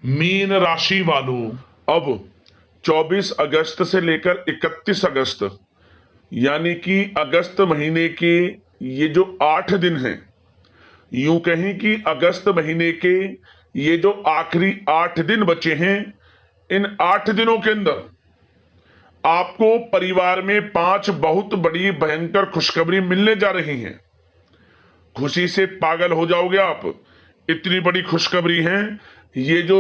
Mean राशि वालों, अब 24 अगस्त से लेकर 31 अगस्त यानी कि अगस्त महीने के ये जो 8 दिन हैं, यूं कहें कि अगस्त महीने के ये जो आखिरी 8 दिन बचे हैं, इन 8 दिनों के अंदर आपको परिवार में 5 बहुत बड़ी भयंकर खुशखबरी मिलने जा रही हैं। खुशी से पागल हो जाओगे आप, इतनी बड़ी खुशखबरी है। ये जो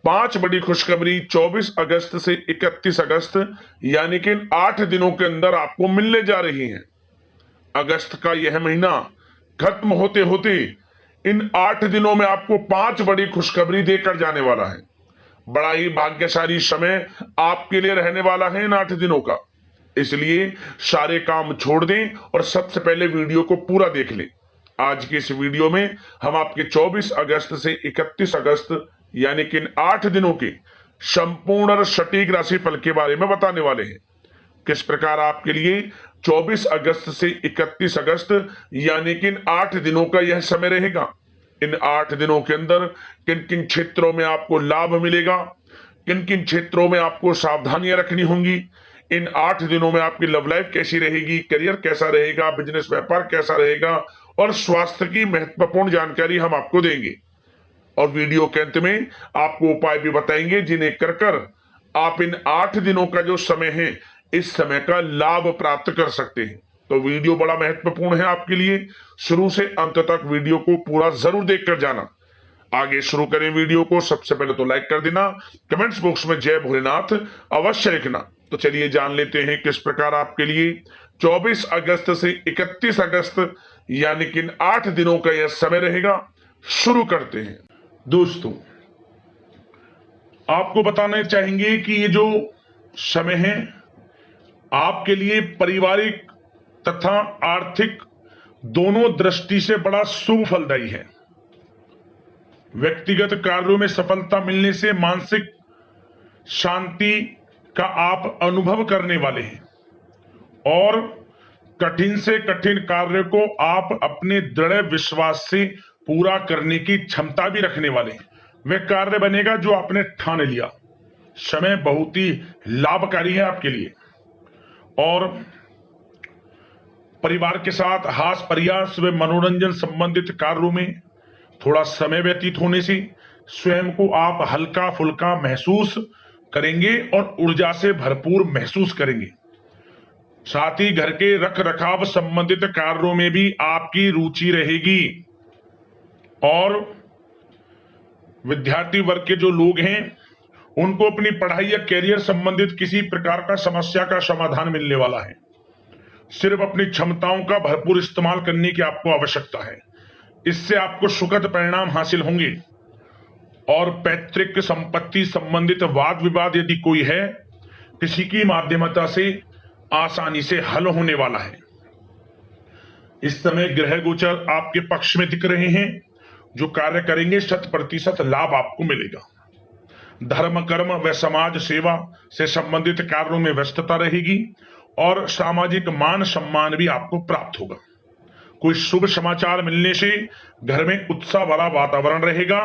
5 बड़ी खुशखबरी 24 अगस्त से 31 अगस्त यानी कि इन 8 दिनों के अंदर आपको मिलने जा रही हैं। अगस्त का यह महीना खत्म होते होते इन 8 दिनों में आपको 5 बड़ी खुशखबरी देकर जाने वाला है। बड़ा ही भाग्यशाली समय आपके लिए रहने वाला है इन 8 दिनों का। इसलिए सारे काम छोड़ दें और सबसे पहले वीडियो को पूरा देख लें। आज की इस वीडियो में हम आपके 24 अगस्त से 31 अगस्त यानी कि इन 8 दिनों के संपूर्ण और सटीक राशिफल के बारे में बताने वाले हैं। किस प्रकार आपके लिए 24 अगस्त से 31 अगस्त यानी कि इन 8 दिनों का यह समय रहेगा। इन 8 दिनों के अंदर किन किन क्षेत्रों में आपको लाभ मिलेगा, किन किन क्षेत्रों में आपको सावधानियां रखनी होंगी, इन 8 दिनों में आपकी लव लाइफ कैसी रहेगी, करियर कैसा रहेगा, बिजनेस व्यापार कैसा रहेगा और स्वास्थ्य की महत्वपूर्ण जानकारी हम आपको देंगे। और वीडियो के अंत में आपको उपाय भी बताएंगे जिन्हें कर कर आप इन 8 दिनों का जो समय है इस समय का लाभ प्राप्त कर सकते हैं। तो वीडियो बड़ा महत्वपूर्ण है आपके लिए, शुरू से अंत तक वीडियो को पूरा जरूर देखकर जाना। आगे शुरू करें वीडियो को। सबसे पहले तो लाइक कर देना, कमेंट्स बॉक्स में जय भोलेनाथ अवश्य लिखना। तो चलिए जान लेते हैं किस प्रकार आपके लिए 24 अगस्त से 31 अगस्त यानी कि इन 8 दिनों का यह समय रहेगा। शुरू करते हैं। दोस्तों, आपको बताना चाहेंगे कि ये जो समय है आपके लिए पारिवारिक तथा आर्थिक दोनों दृष्टि से बड़ा शुभ फलदायी है। व्यक्तिगत कार्यों में सफलता मिलने से मानसिक शांति का आप अनुभव करने वाले हैं और कठिन से कठिन कार्य को आप अपने दृढ़ विश्वास से पूरा करने की क्षमता भी रखने वाले हैं। वह कार्य बनेगा जो आपने ठान लिया। समय बहुत ही लाभकारी है आपके लिए और परिवार के साथ हास्य प्रयास व मनोरंजन संबंधित कार्यों में थोड़ा समय व्यतीत होने से स्वयं को आप हल्का फुल्का महसूस करेंगे और ऊर्जा से भरपूर महसूस करेंगे। साथ ही घर के रख रखाव संबंधित कार्यों में भी आपकी रुचि रहेगी और विद्यार्थी वर्ग के जो लोग हैं उनको अपनी पढ़ाई या करियर संबंधित किसी प्रकार का समस्या का समाधान मिलने वाला है। सिर्फ अपनी क्षमताओं का भरपूर इस्तेमाल करने की आपको आवश्यकता है। इससे आपको सुखद परिणाम हासिल होंगे और पैतृक संपत्ति संबंधित वाद विवाद यदि कोई है, किसी की माध्यमता से आसानी से हल होने वाला है। इस समय ग्रह गोचर आपके पक्ष में दिख रहे हैं। जो कार्य करेंगे 100% लाभ आपको मिलेगा। धर्म कर्म व समाज सेवा से संबंधित कार्यों में व्यस्तता रहेगी और सामाजिक मान सम्मान भी आपको प्राप्त होगा। कोई शुभ समाचार मिलने से घर में उत्साह भरा वातावरण रहेगा।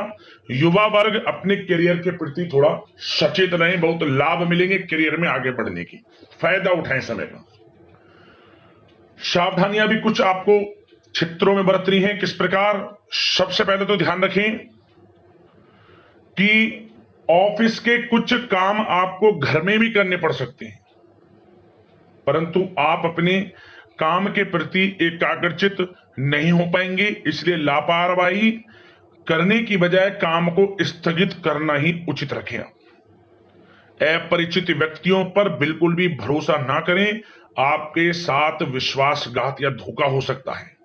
युवा वर्ग अपने करियर के प्रति थोड़ा सचेत रहें, बहुत लाभ मिलेंगे करियर में आगे बढ़ने की, फायदा उठाएं समय का। सावधानियां भी कुछ आपको क्षेत्रों में बरतनी है। किस प्रकार? सबसे पहले तो ध्यान रखें कि ऑफिस के कुछ काम आपको घर में भी करने पड़ सकते हैं, परंतु आप अपने काम के प्रति एकाग्रचित नहीं हो पाएंगे। इसलिए लापरवाही करने की बजाय काम को स्थगित करना ही उचित रखें। अपरिचित व्यक्तियों पर बिल्कुल भी भरोसा ना करें, आपके साथ विश्वासघात या धोखा हो सकता है।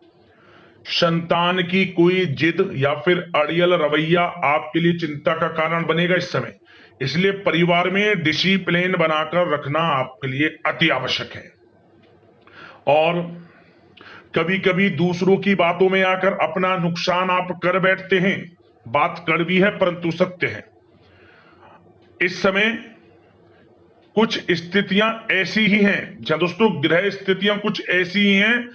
संतान की कोई जिद या फिर अड़ियल रवैया आपके लिए चिंता का कारण बनेगा इस समय। इसलिए परिवार में डिसिप्लिन बनाकर रखना आपके लिए अति आवश्यक है। और कभी कभी दूसरों की बातों में आकर अपना नुकसान आप कर बैठते हैं। बात कड़वी है परंतु सत्य है। इस समय कुछ स्थितियां ऐसी ही हैं, जहां दोस्तों ग्रह स्थितियां कुछ ऐसी ही हैं,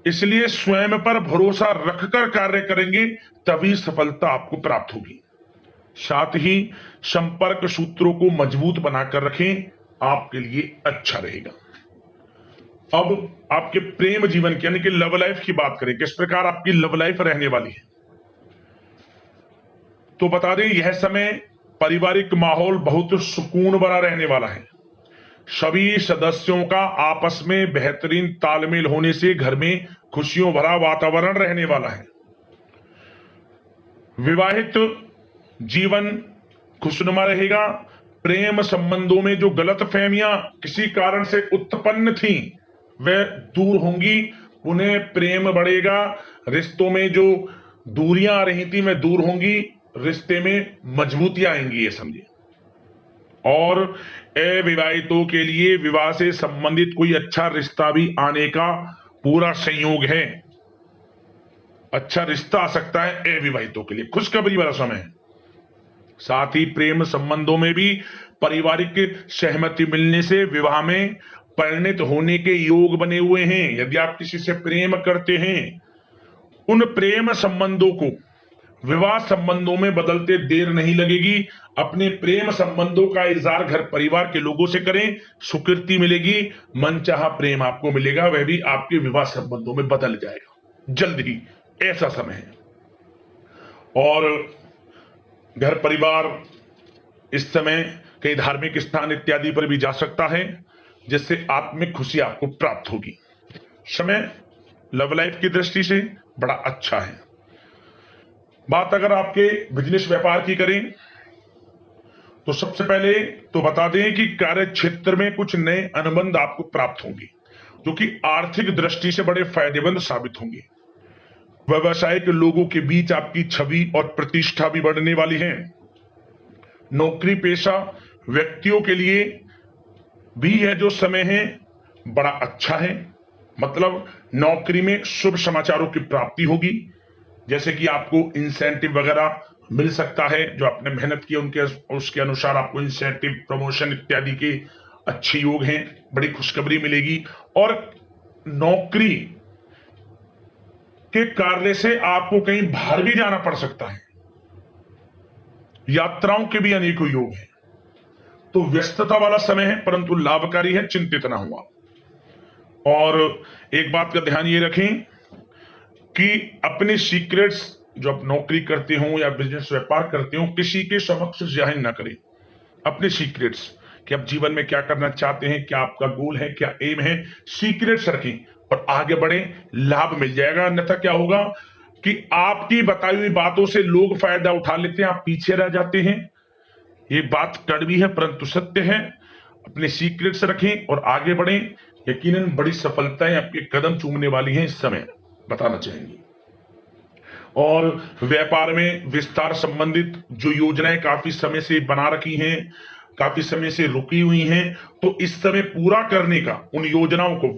इसलिए स्वयं पर भरोसा रखकर कार्य करेंगे तभी सफलता आपको प्राप्त होगी। साथ ही संपर्क सूत्रों को मजबूत बनाकर रखें, आपके लिए अच्छा रहेगा। अब आपके प्रेम जीवन की यानी कि लव लाइफ की बात करें, किस प्रकार आपकी लव लाइफ रहने वाली है। तो बता दें, यह समय पारिवारिक माहौल बहुत सुकून भरा रहने वाला है। सभी सदस्यों का आपस में बेहतरीन तालमेल होने से घर में खुशियों भरा वातावरण रहने वाला है। विवाहित जीवन खुशनुमा रहेगा। प्रेम संबंधों में जो गलतफहमियां किसी कारण से उत्पन्न थी वह दूर होंगी, उन्हें प्रेम बढ़ेगा। रिश्तों में जो दूरियां आ रही थी वह दूर होंगी, रिश्ते में मजबूतियां आएंगी, ये समझिए। और अविवाहितों के लिए विवाह से संबंधित कोई अच्छा रिश्ता भी आने का पूरा संयोग है। अच्छा रिश्ता आ सकता है अविवाहितों के लिए, खुशखबरी वाला समय है। साथ ही प्रेम संबंधों में भी पारिवारिक सहमति मिलने से विवाह में परिणत होने के योग बने हुए हैं। यदि आप किसी से प्रेम करते हैं, उन प्रेम संबंधों को विवाह संबंधों में बदलते देर नहीं लगेगी। अपने प्रेम संबंधों का इजहार घर परिवार के लोगों से करें, स्वीकृति मिलेगी, मनचाहा प्रेम आपको मिलेगा, वह भी आपके विवाह संबंधों में बदल जाएगा जल्द ही, ऐसा समय है। और घर परिवार इस समय कई धार्मिक स्थान इत्यादि पर भी जा सकता है, जिससे आत्मिक खुशी आपको प्राप्त होगी। समय लव लाइफ की दृष्टि से बड़ा अच्छा है। बात अगर आपके बिजनेस व्यापार की करें तो सबसे पहले तो बता दें कि कार्य क्षेत्र में कुछ नए अनुबंध आपको प्राप्त होंगे, जो कि आर्थिक दृष्टि से बड़े फायदेमंद साबित होंगे। व्यवसायिक लोगों के बीच आपकी छवि और प्रतिष्ठा भी बढ़ने वाली है। नौकरी पेशा व्यक्तियों के लिए भी यह जो समय है बड़ा अच्छा है। मतलब नौकरी में शुभ समाचारों की प्राप्ति होगी, जैसे कि आपको इंसेंटिव वगैरह मिल सकता है, जो आपने मेहनत की उनके उसके अनुसार आपको इंसेंटिव, प्रमोशन इत्यादि के अच्छे योग हैं, बड़ी खुशखबरी मिलेगी। और नौकरी के कार्य से आपको कहीं बाहर भी जाना पड़ सकता है, यात्राओं के भी अनेकों योग हैं। तो व्यस्तता वाला समय है परंतु लाभकारी है, चिंतित ना हुआ। और एक बात का ध्यान ये रखें कि अपने सीक्रेट्स जो आप नौकरी करते हो या बिजनेस व्यापार करते हो, किसी के समक्ष जाहिर ना करें अपने सीक्रेट्स, कि आप जीवन में क्या करना चाहते हैं, क्या आपका गोल है, क्या एम है, सीक्रेट्स रखें और आगे बढ़े, लाभ मिल जाएगा। अन्यथा क्या होगा कि आपकी बताई हुई बातों से लोग फायदा उठा लेते हैं, आप पीछे रह जाते हैं। ये बात कड़वी है परंतु सत्य है। अपने सीक्रेट्स रखें और आगे बढ़ें, यकीनन बड़ी सफलताएं आपके कदम चूमने वाली हैं इस समय, बताना चाहेंगे। और व्यापार में विस्तार संबंधित जो योजनाएं काफी समय से बना रखी हैं, काफी समय से रुकी हुई हैं, तो इस समय पूरा करने का, उन योजनाओं को,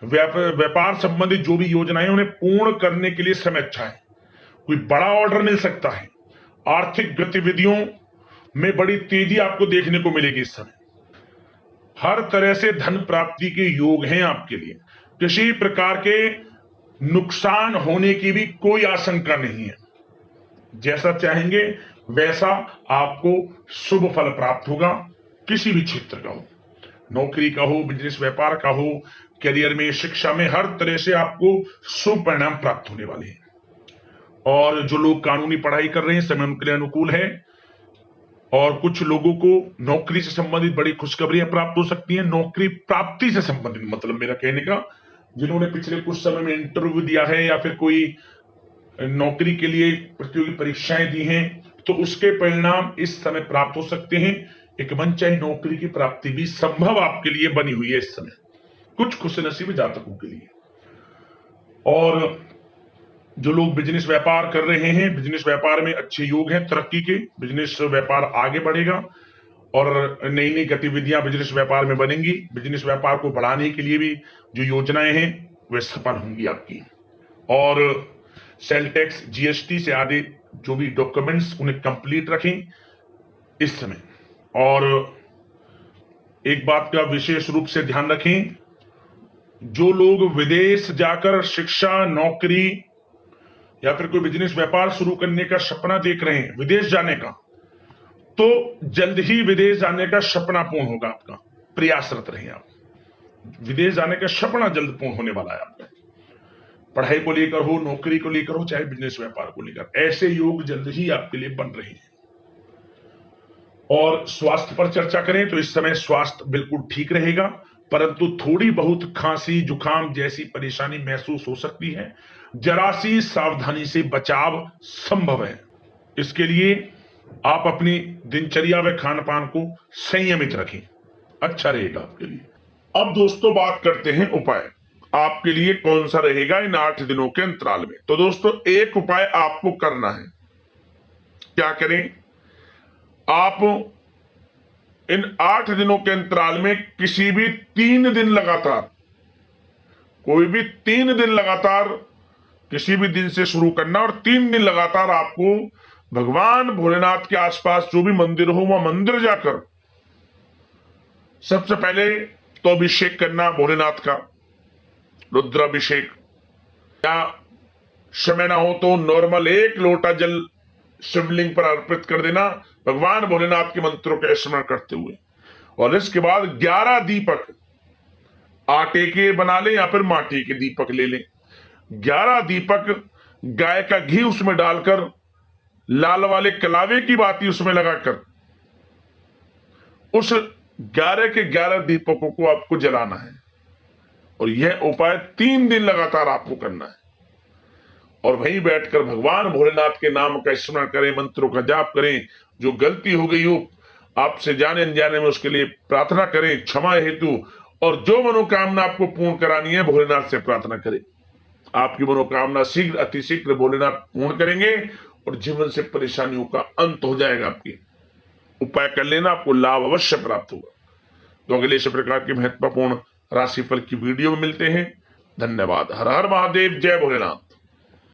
व्यापार संबंधित जो भी योजनाएं उन्हें पूर्ण करने के लिए समय अच्छा है। कोई बड़ा ऑर्डर मिल सकता है। आर्थिक गतिविधियों में बड़ी तेजी आपको देखने को मिलेगी इस समय। हर तरह से धन प्राप्ति के योग हैं आपके लिए। किसी प्रकार के नुकसान होने की भी कोई आशंका नहीं है। जैसा चाहेंगे वैसा आपको शुभ फल प्राप्त होगा, किसी भी क्षेत्र का हो, नौकरी का हो, बिजनेस व्यापार का हो, करियर में, शिक्षा में, हर तरह से आपको शुभ परिणाम प्राप्त होने वाले हैं। और जो लोग कानूनी पढ़ाई कर रहे हैं समय उनके लिए अनुकूल है। और कुछ लोगों को नौकरी से संबंधित बड़ी खुशखबरियां प्राप्त हो सकती हैं। नौकरी प्राप्ति से संबंधित मतलब मेरा कहने का, जिन्होंने पिछले कुछ समय में इंटरव्यू दिया है या फिर कोई नौकरी के लिए प्रतियोगी परीक्षाएं दी हैं, तो उसके परिणाम इस समय प्राप्त हो सकते हैं। एक मनचाही नौकरी की प्राप्ति भी संभव आपके लिए बनी हुई है इस समय, कुछ खुशनसीब जातकों के लिए। और जो लोग बिजनेस व्यापार कर रहे हैं, बिजनेस व्यापार में अच्छे योग हैं तरक्की के, बिजनेस व्यापार आगे बढ़ेगा और नई नई गतिविधियां बिजनेस व्यापार में बनेंगी। बिजनेस व्यापार को बढ़ाने के लिए भी जो योजनाएं हैं वे सफल होंगी आपकी। और सेल टैक्स, जीएसटी से आदि जो भी डॉक्यूमेंट्स उन्हें कंप्लीट रखें इस समय। और एक बात का विशेष रूप से ध्यान रखें, जो लोग विदेश जाकर शिक्षा, नौकरी या फिर कोई बिजनेस व्यापार शुरू करने का सपना देख रहे हैं, विदेश जाने का, तो जल्द ही विदेश जाने का सपना पूर्ण होगा आपका। प्रयासरत रहिए आप, विदेश जाने का सपना जल्द पूर्ण होने वाला है आपका। पढ़ाई को लेकर हो, नौकरी को लेकर हो, चाहे बिजनेस व्यापार को लेकर, ऐसे योग जल्द ही आपके लिए बन रहे हैं। और स्वास्थ्य पर चर्चा करें तो इस समय स्वास्थ्य बिल्कुल ठीक रहेगा, परंतु थोड़ी बहुत खांसी जुकाम जैसी परेशानी महसूस हो सकती है। जरा सी सावधानी से बचाव संभव है। इसके लिए आप अपनी दिनचर्या व खान पान को संयमित रखें, अच्छा रहेगा आपके लिए। अब दोस्तों बात करते हैं उपाय, आपके लिए कौन सा रहेगा इन 8 दिनों के अंतराल में। तो दोस्तों एक उपाय आपको करना है, क्या करें, आप इन 8 दिनों के अंतराल में किसी भी 3 दिन लगातार, कोई भी 3 दिन लगातार किसी भी दिन से शुरू करना और 3 दिन लगातार आपको भगवान भोलेनाथ के आसपास जो भी मंदिर हो वह मंदिर जाकर सबसे पहले तो अभिषेक करना भोलेनाथ का, रुद्राभिषेक, या समय ना हो तो नॉर्मल 1 लोटा जल शिवलिंग पर अर्पित कर देना भगवान भोलेनाथ के मंत्रों का स्मरण करते हुए। और इसके बाद 11 दीपक आटे के बना लें या फिर माटी के दीपक ले लें। 11 दीपक गाय का घी उसमें डालकर लाल वाले कलावे की बाती उसमें लगाकर उस 11 के 11 दीपकों को आपको जलाना है। और यह उपाय 3 दिन लगातार आपको करना है। और वहीं बैठकर भगवान भोलेनाथ के नाम का स्मरण करें, मंत्रों का जाप करें, जो गलती हो गई हो आपसे जाने अनजाने में उसके लिए प्रार्थना करें क्षमा हेतु, और जो मनोकामना आपको पूर्ण करानी है भोलेनाथ से प्रार्थना करें। आपकी मनोकामना शीघ्र अतिशीघ्र भोलेनाथ पूर्ण करेंगे और जीवन से परेशानियों का अंत हो जाएगा। आपकी उपाय कर लेना, आपको लाभ अवश्य प्राप्त होगा। तो अगले इस प्रकार के महत्वपूर्ण राशिफल की वीडियो में मिलते हैं। धन्यवाद। हर हर महादेव, जय भोलेनाथ।